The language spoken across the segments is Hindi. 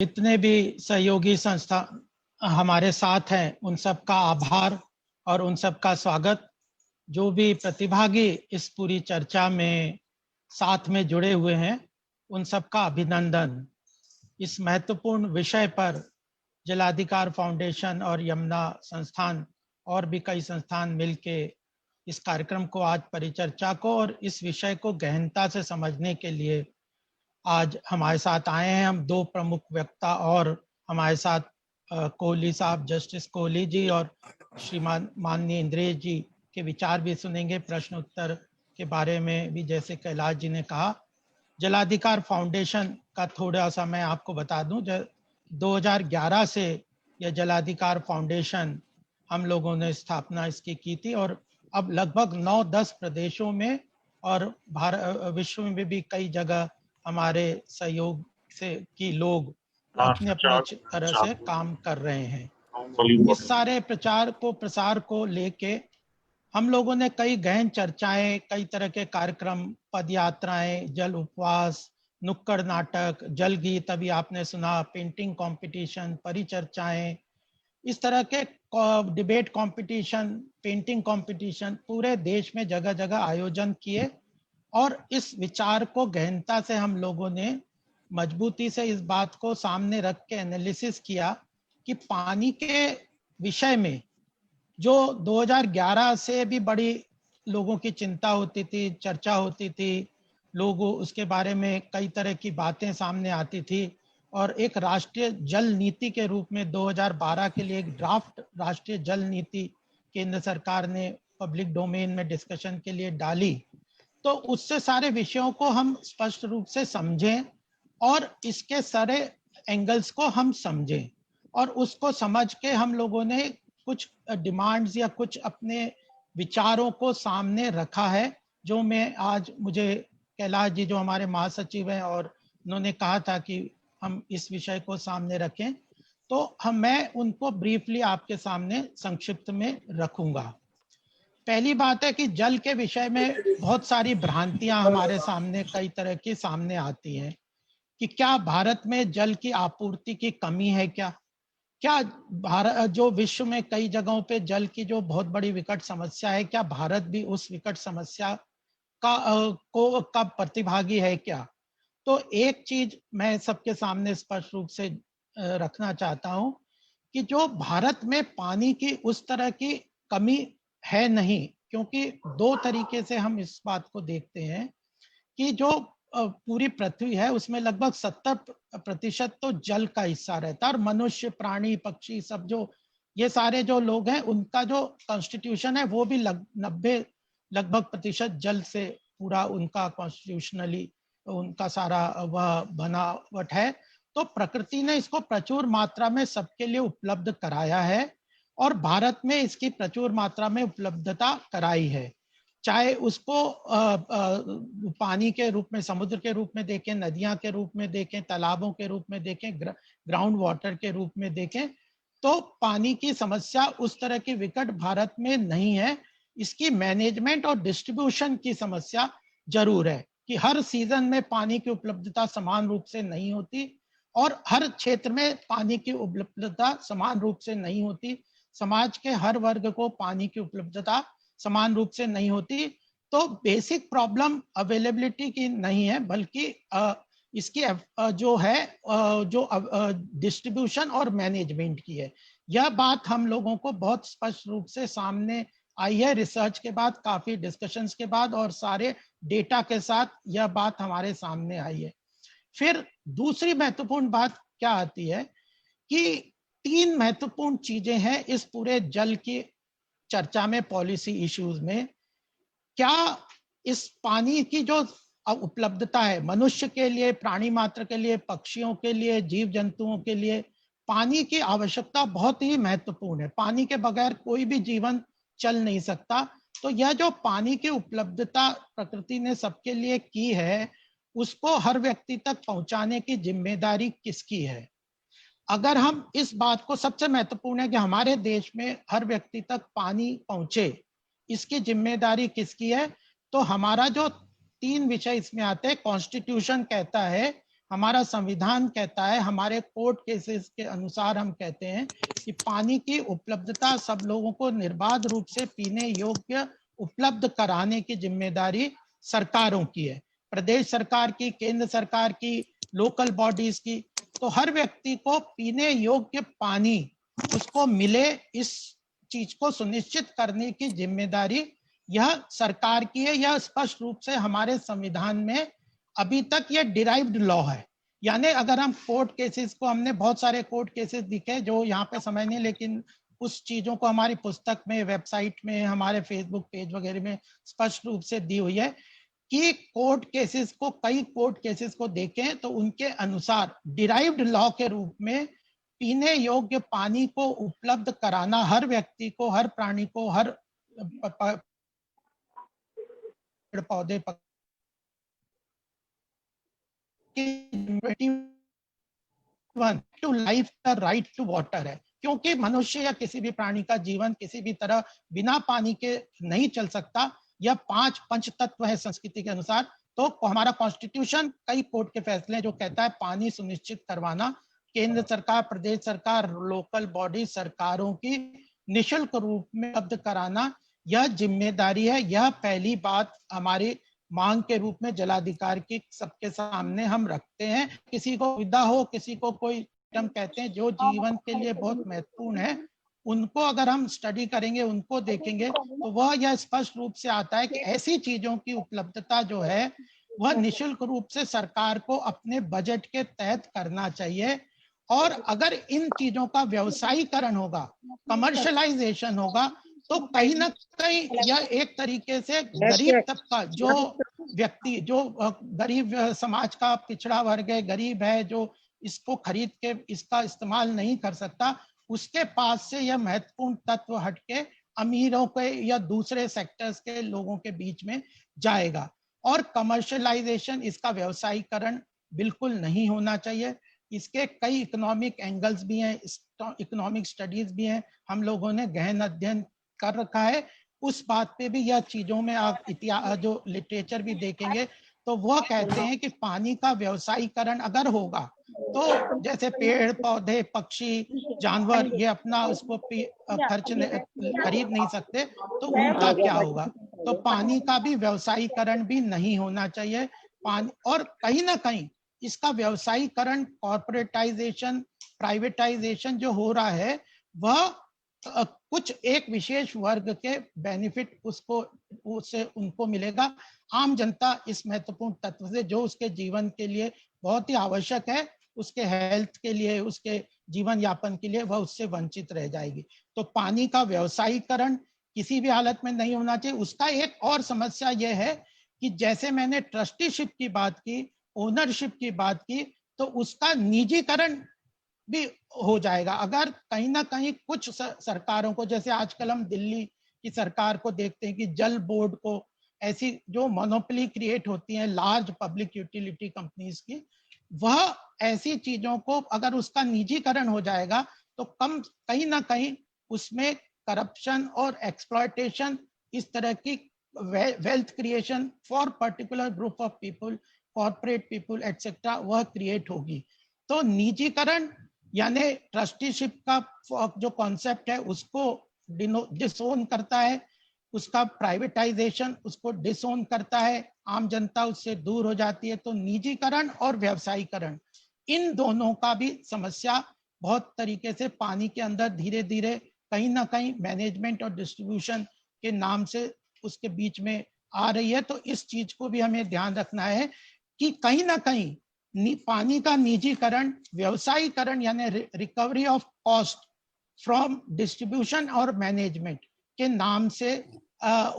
जितने भी सहयोगी संस्था हमारे साथ हैं उन सब का आभार और उन सब का स्वागत। जो भी प्रतिभागी इस पूरी चर्चा में साथ में जुड़े हुए हैं उन सब का अभिनंदन। इस महत्वपूर्ण विषय पर जलाधिकार फाउंडेशन और यमुना संस्थान और भी कई संस्थान मिलके इस कार्यक्रम को आज परिचर्चा को और इस विषय को गहनता से समझने के लिए आज हमारे साथ आए हैं। हम दो प्रमुख वक्ता और हमारे साथ कोहली साहब, जस्टिस कोहली जी और श्रीमान माननीय इंद्रेश जी के विचार भी सुनेंगे। प्रश्न उत्तर के बारे में भी जैसे कैलाश जी ने कहा। जलाधिकार फाउंडेशन का थोड़ा सा मैं आपको बता दूं। 2011 से यह जलाधिकार फाउंडेशन हम लोगों ने स्थापना इसकी की थी और अब लगभग 9-10 प्रदेशों में और विश्व में भी कई जगह हमारे सहयोग से की लोग अपने अपने तरह से काम कर रहे हैं। इस सारे प्रसार को लेके हम लोगों ने कई गहन चर्चाएं, कई तरह के कार्यक्रम, पद यात्राएं, जल उपवास, नुक्कड़ नाटक, जल गीत अभी आपने सुना, पेंटिंग कंपटीशन, परिचर्चाएं, इस तरह के डिबेट कंपटीशन, पेंटिंग कंपटीशन पूरे देश में जगह जगह आयोजन किए और इस विचार को गहनता से हम लोगों ने मजबूती से इस बात को सामने रख के एनालिसिस किया कि पानी के विषय में जो 2011 से भी बड़ी लोगों की चिंता होती थी, चर्चा होती थी, लोग उसके बारे में कई तरह की बातें सामने आती थी और एक राष्ट्रीय जल नीति के रूप में 2012 के लिए एक ड्राफ्ट राष्ट्रीय जल नीति केंद्र सरकार ने पब्लिक डोमेन में डिस्कशन के लिए डाली। तो उससे सारे विषयों को हम स्पष्ट रूप से समझें और इसके सारे एंगल्स को हम समझें और उसको समझ के हम लोगों ने कुछ डिमांड्स या कुछ अपने विचारों को सामने रखा है, जो मैं आज मुझे कैलाश जी जो हमारे महासचिव हैं और उन्होंने कहा था कि हम इस विषय को सामने रखें, तो मैं उनको ब्रीफली आपके सामने संक्षिप्त में रखूंगा। पहली बात है कि जल के विषय में बहुत सारी भ्रांतियां हमारे सामने कई तरह की सामने आती हैं कि क्या भारत में जल की आपूर्ति की कमी है, क्या भारत जो विश्व में कई जगहों पे जल की जो बहुत बड़ी विकट समस्या है, क्या भारत भी उस विकट समस्या का प्रतिभागी है क्या? तो एक चीज मैं सबके सामने स्पष्ट रूप से रखना चाहता हूं कि जो भारत में पानी की उस तरह की कमी है नहीं, क्योंकि दो तरीके से हम इस बात को देखते हैं कि जो पूरी पृथ्वी है उसमें लगभग 70% तो जल का हिस्सा रहता है और मनुष्य, प्राणी, पक्षी सब जो ये सारे जो लोग हैं उनका जो कॉन्स्टिट्यूशन है वो भी 90% जल से पूरा उनका कॉन्स्टिट्यूशनली उनका सारा वह बनावट है। तो प्रकृति ने इसको प्रचुर मात्रा में सबके लिए उपलब्ध कराया है और भारत में इसकी प्रचुर मात्रा में उपलब्धता कराई है, चाहे उसको पानी के रूप में, समुद्र के रूप में देखें, नदियां के रूप में देखें, तालाबों के रूप में देखें, ग्राउंड वाटर के रूप में देखें, तो पानी की समस्या उस तरह की विकट भारत में नहीं है। इसकी मैनेजमेंट और डिस्ट्रीब्यूशन की समस्या जरूर है कि हर सीजन में पानी की उपलब्धता समान रूप से नहीं होती और हर क्षेत्र में पानी की उपलब्धता समान रूप से नहीं होती, समाज के हर वर्ग को पानी की उपलब्धता समान रूप से नहीं होती। तो बेसिक प्रॉब्लम अवेलेबिलिटी की नहीं है, बल्कि इसकी जो है जो डिस्ट्रीब्यूशन और मैनेजमेंट की है। यह बात हम लोगों को बहुत स्पष्ट रूप से सामने आई है रिसर्च के बाद, काफी डिस्कशंस के बाद और सारे डेटा के साथ यह बात हमारे सामने आई है। फिर दूसरी महत्वपूर्ण बात क्या आती है कि तीन महत्वपूर्ण चीजें हैं इस पूरे जल की चर्चा में, पॉलिसी इश्यूज में। क्या इस पानी की जो उपलब्धता है मनुष्य के लिए, प्राणी मात्र के लिए, पक्षियों के लिए, जीव जंतुओं के लिए, पानी की आवश्यकता बहुत ही महत्वपूर्ण है। पानी के बगैर कोई भी जीवन चल नहीं सकता। तो यह जो पानी की उपलब्धता प्रकृति ने सबके लिए की है, उसको हर व्यक्ति तक पहुंचाने की जिम्मेदारी किसकी है? अगर हम इस बात को, सबसे महत्वपूर्ण है कि हमारे देश में हर व्यक्ति तक पानी पहुंचे, इसकी जिम्मेदारी किसकी है? तो हमारा जो तीन विषय इसमें आते हैं, कॉन्स्टिट्यूशन कहता है हमारा संविधान कहता है, हमारे कोर्ट केसेस के अनुसार हम कहते हैं कि पानी की उपलब्धता सब लोगों को निर्बाध रूप से पीने योग्य उपलब्ध कराने की जिम्मेदारी सरकारों की है, प्रदेश सरकार की, केंद्र सरकार की, लोकल बॉडीज की। तो हर व्यक्ति को पीने योग्य पानी उसको मिले, इस चीज को सुनिश्चित करने की जिम्मेदारी यह सरकार की है। यह स्पष्ट रूप से हमारे संविधान में अभी तक ये डिराइव्ड लॉ है। यानी अगर हम कोर्ट केसेस को, हमने बहुत सारे कोर्ट केसेस दिखे जो यहाँ पे समय नहीं, लेकिन उस चीजों को हमारी पुस्तक में, वेबसाइट में, हमारे फेसबुक पेज वगैरह में स्पष्ट रूप से दी हुई है कि कोर्ट केसेस को, कई कोर्ट केसेस को देखें तो उनके अनुसार डिराइव्ड लॉ के रूप में पीने योग्य पानी को उपलब्ध कराना हर व्यक्ति को, हर प्राणी को, हर पेड़ पौधे टू लाइफ का राइट टू वाटर है, क्योंकि मनुष्य या किसी भी प्राणी का जीवन किसी भी तरह बिना पानी के नहीं चल सकता। यह 5 पंच तत्व है संस्कृति के अनुसार। तो हमारा कॉन्स्टिट्यूशन, कई कोर्ट के फैसले जो कहता है पानी सुनिश्चित करवाना केंद्र सरकार, प्रदेश सरकार, लोकल बॉडी सरकारों की निःशुल्क रूप में उपलब्ध कराना यह जिम्मेदारी है। यह पहली बात हमारी मांग के रूप में जलाधिकार की सबके सामने हम रखते हैं। किसी को विदा हो, किसी को कोई हम कहते हैं जो जीवन के लिए बहुत महत्वपूर्ण है, उनको अगर हम स्टडी करेंगे, उनको देखेंगे तो वह यह स्पष्ट रूप से आता है कि ऐसी चीजों की उपलब्धता जो है वह निःशुल्क रूप से सरकार को अपने बजट के तहत करना चाहिए। और अगर इन चीजों का व्यवसायीकरण होगा, कमर्शलाइजेशन होगा, तो कहीं ना कहीं यह एक तरीके से गरीब तबका, जो व्यक्ति, जो गरीब समाज का पिछड़ा वर्ग है, गरीब है, जो इसको खरीद के इसका इस्तेमाल नहीं कर सकता, उसके पास से यह महत्वपूर्ण तत्व हटके अमीरों के या दूसरे सेक्टर्स के लोगों के बीच में जाएगा। और कमर्शलाइजेशन, इसका व्यवसायीकरण बिल्कुल नहीं होना चाहिए। इसके कई इकोनॉमिक एंगल्स भी हैं, इकोनॉमिक स्टडीज भी हैं, हम लोगों ने गहन अध्ययन कर रखा है। उस बात पे भी यह चीजों में आप इतिहास, जो लिटरेचर भी देखेंगे तो वह कहते हैं कि पानी का व्यवसायीकरण अगर होगा तो जैसे पेड़ पौधे, पक्षी, जानवर ये अपना उसको खर्च खरीद नहीं सकते, तो उनका क्या होगा। तो पानी का भी व्यवसायीकरण भी नहीं होना चाहिए। पानी, और कहीं ना कहीं इसका व्यवसायीकरण, कॉर्पोरेटाइजेशन, प्राइवेटाइजेशन जो हो रहा है वह कुछ एक विशेष वर्ग के बेनिफिट उसको, उससे उनको मिलेगा। आम जनता इस महत्वपूर्ण तत्व से, जो उसके जीवन के लिए बहुत ही आवश्यक है, उसके हेल्थ के लिए, उसके जीवन यापन के लिए, वह उससे वंचित रह जाएगी। तो पानी का व्यवसायीकरण किसी भी हालत में नहीं होना चाहिए। उसका एक और समस्या यह है कि जैसे मैंने ट्रस्टीशिप की बात की, ओनरशिप की बात की, तो उसका निजीकरण भी हो जाएगा। अगर कहीं ना कहीं कुछ सरकारों को, जैसे आजकल हम दिल्ली की सरकार को देखते हैं कि जल बोर्ड को, ऐसी जो मोनोपोली क्रिएट होती है लार्ज पब्लिक यूटिलिटी कंपनीज की, वह ऐसी चीजों को अगर उसका निजीकरण हो जाएगा तो कहीं ना कहीं उसमें करप्शन और एक्सप्लॉयटेशन, इस तरह की wealth creation for particular group of people, corporate people etcetera, वह क्रिएट होगी। तो निजीकरण यानी ट्रस्टीशिप का जो कॉन्सेप्ट है उसको डिसोन करता है, उसका प्राइवेटाइजेशन उसको डिसोन करता है, आम जनता उससे दूर हो जाती है। तो निजीकरण और व्यवसायीकरण, इन दोनों का भी समस्या बहुत तरीके से पानी के अंदर धीरे धीरे कहीं ना कहीं मैनेजमेंट और डिस्ट्रीब्यूशन के नाम से उसके बीच में आ रही है। तो इस चीज को भी हमें ध्यान रखना है कि कहीं ना कहीं पानी का निजीकरण, व्यवसायीकरण यानी recovery of cost from distribution और मैनेजमेंट के नाम से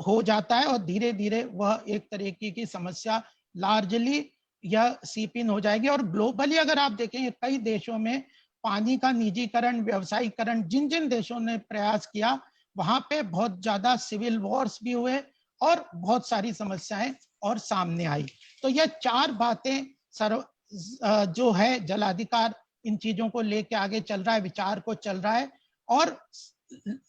हो जाता है, और धीरे धीरे वह एक तरीके की समस्या लार्जली यह सीप इन हो जाएगी। और ग्लोबली अगर आप देखेंगे कई देशों में पानी का निजीकरण, व्यवसायीकरण, जिन जिन देशों ने प्रयास किया वहां पे बहुत ज्यादा सिविल वॉर्स भी हुए और बहुत सारी समस्याएं और सामने आई। तो यह 4 बातें जो है जलाधिकार इन चीजों को लेके आगे चल रहा है, विचार को चल रहा है। और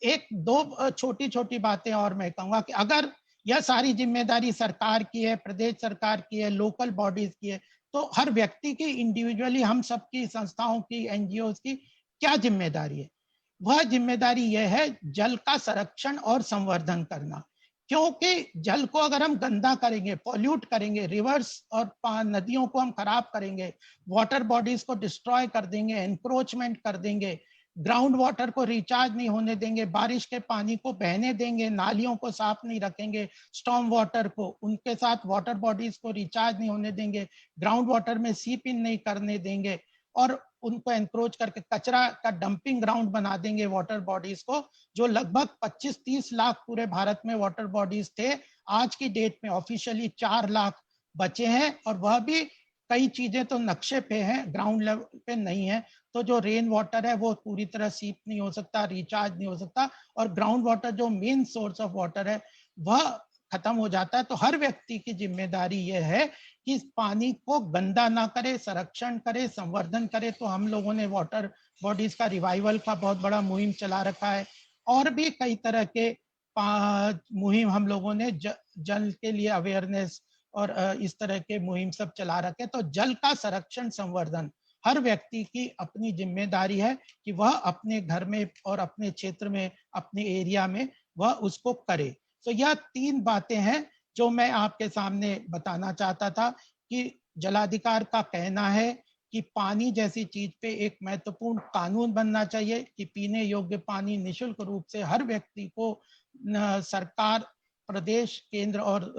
एक दो छोटी छोटी बातें और मैं कहूंगा कि अगर यह सारी जिम्मेदारी सरकार की है, प्रदेश सरकार की है, लोकल बॉडीज की है, तो हर व्यक्ति की इंडिविजुअली, हम सबकी, संस्थाओं की, एनजीओ की क्या जिम्मेदारी है? वह जिम्मेदारी यह है जल का संरक्षण और संवर्धन करना। क्योंकि जल को अगर हम गंदा करेंगे, पॉल्यूट करेंगे, रिवर्स और नदियों को हम खराब करेंगे, वाटर बॉडीज को डिस्ट्रॉय कर देंगे, एनक्रोचमेंट कर देंगे, ग्राउंड वाटर को रिचार्ज नहीं होने देंगे, बारिश के पानी को बहने देंगे, नालियों को साफ नहीं रखेंगे, स्टॉर्म वाटर को, उनके साथ वाटर बॉडीज को रिचार्ज नहीं होने देंगे, ग्राउंड वाटर में सीप इन नहीं करने देंगे, और उनको एनक्रोच करके कचरा का डंपिंग ग्राउंड बना देंगे वाटर बॉडीज को, जो लगभग 25-30 लाख पूरे भारत में वाटर बॉडीज थे। आज की डेट में ऑफिशियली 4 लाख बचे हैं, और वह भी कई चीजें तो नक्शे पे हैं, ग्राउंड लेवल पे नहीं है। तो जो रेन वाटर है वो पूरी तरह सीप नहीं हो सकता, रिचार्ज नहीं हो सकता, और ग्राउंड वाटर जो मेन सोर्स ऑफ वाटर है वह खत्म हो जाता है। तो हर व्यक्ति की जिम्मेदारी यह है कि इस पानी को गंदा ना करे, संरक्षण करे, संवर्धन करे। तो हम लोगों ने वाटर बॉडीज का रिवाइवल का बहुत बड़ा मुहिम चला रखा है, और भी कई तरह के मुहिम हम लोगों ने जल के लिए अवेयरनेस और इस तरह के मुहिम सब चला रखे। तो जल का संरक्षण संवर्धन हर व्यक्ति की अपनी जिम्मेदारी है कि वह अपने घर में और अपने क्षेत्र में, अपने एरिया में वह उसको करे। तो यह 3 बातें हैं जो मैं आपके सामने बताना चाहता था कि जलाधिकार का कहना है कि पानी जैसी चीज पे एक महत्वपूर्ण कानून बनना चाहिए कि पीने योग्य पानी निःशुल्क रूप से हर व्यक्ति को सरकार, प्रदेश, केंद्र और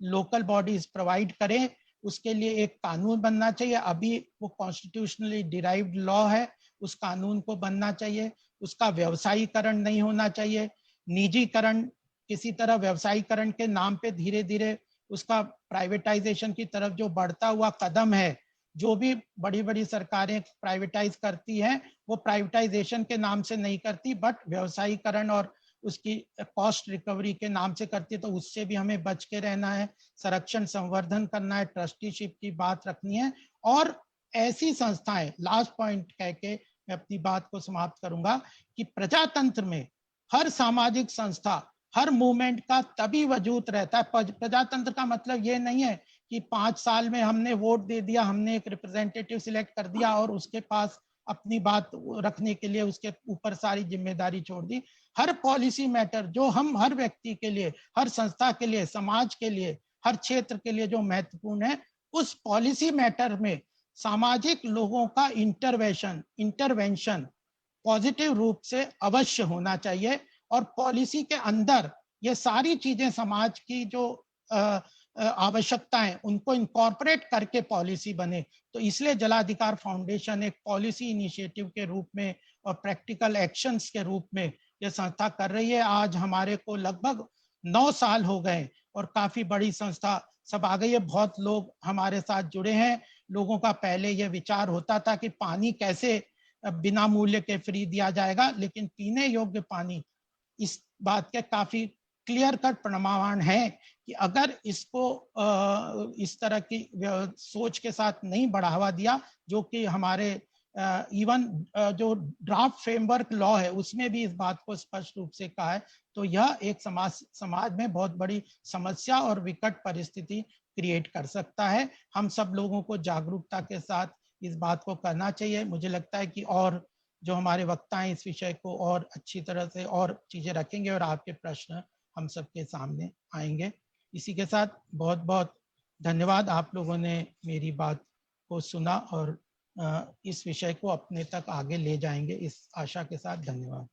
लोकल बॉडीज प्रोवाइड करें। उसके लिए एक कानून बनना चाहिए। अभी वो कॉन्स्टिट्यूशनली डिराइव्ड लॉ है, उस कानून को बनना चाहिए। उसका व्यवसायीकरण नहीं होना चाहिए, निजीकरण, किसी तरह व्यवसायीकरण के नाम पे धीरे धीरे उसका प्राइवेटाइजेशन की तरफ जो बढ़ता हुआ कदम है, जो भी बड़ी बड़ी सरकारें प्राइवेटाइज करती हैं वो प्राइवेटाइजेशन के नाम से नहीं करती, बट व्यवसायीकरण और उसकी कॉस्ट रिकवरी के नाम से करती है। तो उससे भी हमें बच के रहना है, संरक्षण संवर्धन करना है, ट्रस्टीशिप की बात रखनी है। और ऐसी संस्थाएं, लास्ट पॉइंट कह के मैं अपनी बात को समाप्त करूंगा, कि प्रजातंत्र में हर सामाजिक संस्था, हर मूवमेंट का तभी वजूद रहता है। प्रजातंत्र का मतलब ये नहीं है कि 5 साल में हमने वोट दे दिया, हमने एक रिप्रेजेंटेटिव सिलेक्ट कर दिया और उसके पास अपनी बात रखने के लिए उसके ऊपर सारी जिम्मेदारी छोड़ दी। हर पॉलिसी मैटर जो हम हर व्यक्ति के लिए, हर संस्था के लिए, समाज के लिए, हर क्षेत्र के लिए जो महत्वपूर्ण है, उस पॉलिसी मैटर में सामाजिक लोगों का इंटरवेंशन पॉजिटिव रूप से अवश्य होना चाहिए। और पॉलिसी के अंदर ये सारी चीजें, समाज की जो आवश्यकताएं, उनको इनकॉर्पोरेट करके पॉलिसी बने। तो इसलिए जलाधिकार फाउंडेशन एक पॉलिसी इनिशिएटिव के रूप में और प्रैक्टिकल एक्शंस के रूप में ये संस्था कर रही है। आज हमारे को लगभग 9 साल हो गए और काफी बड़ी संस्था सब आ गई है। बहुत लोग हमारे साथ जुड़े हैं। लोगों का पहले ये विचार होता था कि पानी कैसे बिना मूल्य के फ्री दिया जाएगा, लेकिन पीने योग्य पानी, इस बात के काफी क्लियर कट प्रमाण है कि अगर इसको इस तरह की सोच के साथ नहीं बढ़ावा दिया, जो कि हमारे इवन जो ड्राफ्ट फ्रेमवर्क लॉ है उसमें भी इस बात को स्पष्ट रूप से कहा है, तो यह एक समाज में बहुत बड़ी समस्या और विकट परिस्थिति क्रिएट कर सकता है। हम सब लोगों को जागरूकता के साथ इस बात को करना चाहिए। मुझे लगता है कि और जो हमारे वक्ता हैं इस विषय को और अच्छी तरह से और चीजें रखेंगे और आपके प्रश्न हम सबके सामने आएंगे। इसी के साथ बहुत बहुत धन्यवाद, आप लोगों ने मेरी बात को सुना और इस विषय को अपने तक आगे ले जाएंगे, इस आशा के साथ धन्यवाद।